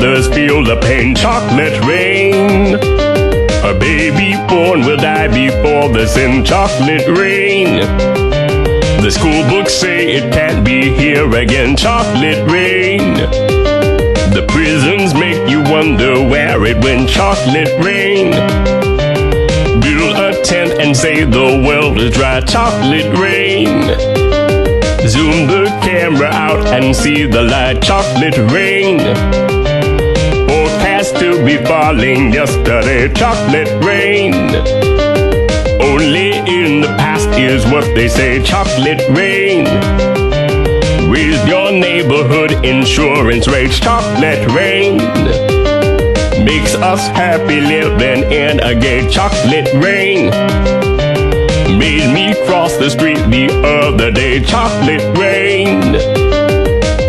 others feel the pain. Chocolate rain. A baby born will die before the sin. Chocolate rain. The school books say it can't be here again. Chocolate rain. The prisons make you wonder where it went. Chocolate rain. Build a tent and say the world is dry. Chocolate rain. Zoom the camera out and see the light. Chocolate rain. Forecast to be falling yesterday. Chocolate rain. Only in the past is what they say. Chocolate rain. Raise your neighborhood insurance rates. Chocolate rain. Makes us happy living in a gay. Chocolate rain. Made me cross the street the other day. Chocolate rain.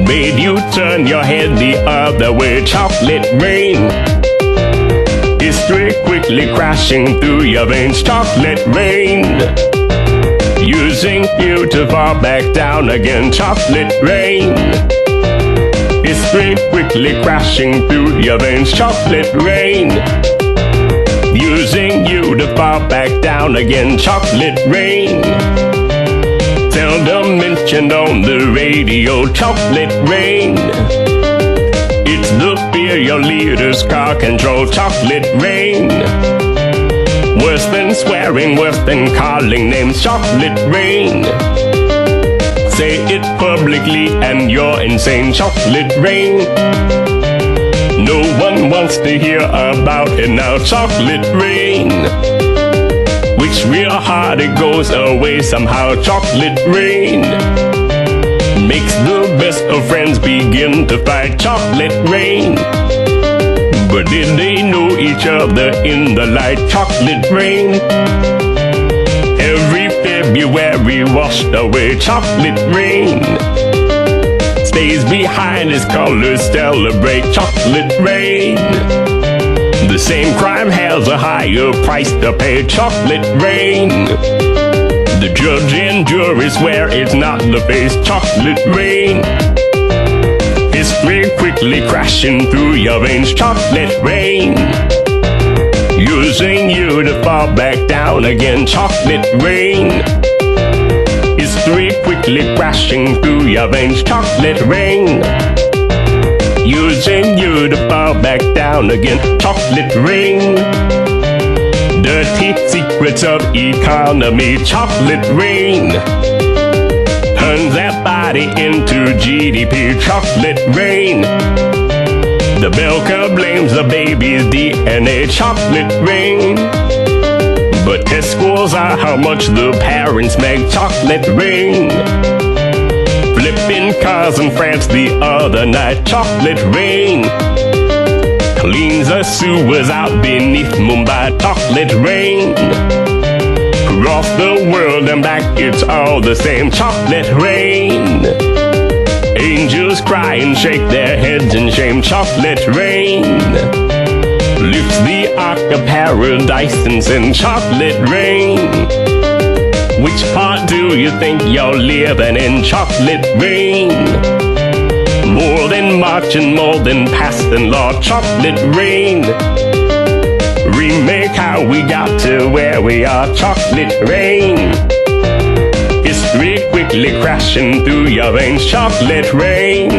Made you turn your head the other way. Chocolate rain. History quickly crashing through your veins. Chocolate rain. Using you to fall back down again. Chocolate rain. History quickly crashing through your veins. Chocolate rain. Using you to fall back down again. Chocolate rain. Seldom mentioned on the radio. Chocolate rain. It's the fear your leaders car control. Chocolate rain. Worse than swearing, worse than calling names. Chocolate rain. Say it publicly and you're insane. Chocolate rain. No one wants to hear about it now. Chocolate rain. Which real hard it goes away somehow. Chocolate rain. Makes the best of friends begin to fight. Chocolate rain. But did they know each other in the light? Chocolate rain. Every February washed away. Chocolate rain. Stays behind as colors celebrate. Chocolate rain. The same crime has a higher price to pay. Chocolate rain. The judge and jury swear it's not the face. Chocolate rain. History quickly crashing through your veins. Chocolate rain. Using you to fall back down again. Chocolate rain. History quickly crashing through your veins. Chocolate rain. Using you to fall back down again. Chocolate rain. Dirty secrets of economy. Chocolate rain. Turns that body into GDP. Chocolate rain. The bell curve blames the baby's DNA. Chocolate rain. But test scores are how much the parents make. Chocolate rain. Flipping cars in France the other night. Chocolate rain. Cleans the sewers out beneath Mumbai. Chocolate rain. Across the world and back it's all the same. Chocolate rain. Angels cry and shake their heads in shame. Chocolate rain. Lifts the ark of paradise and sin. Chocolate rain. Which part do you think you're living in? Chocolate rain. More than marching, more than passing law. Chocolate rain. Remake how we got to where we are. Chocolate rain. History quickly crashing through your veins. Chocolate rain.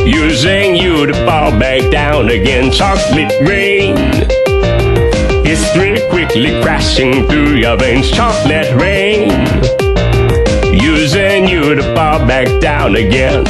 Using you to fall back down again. Chocolate rain. History quickly crashing through your veins. Chocolate rain. Using you to fall back down again.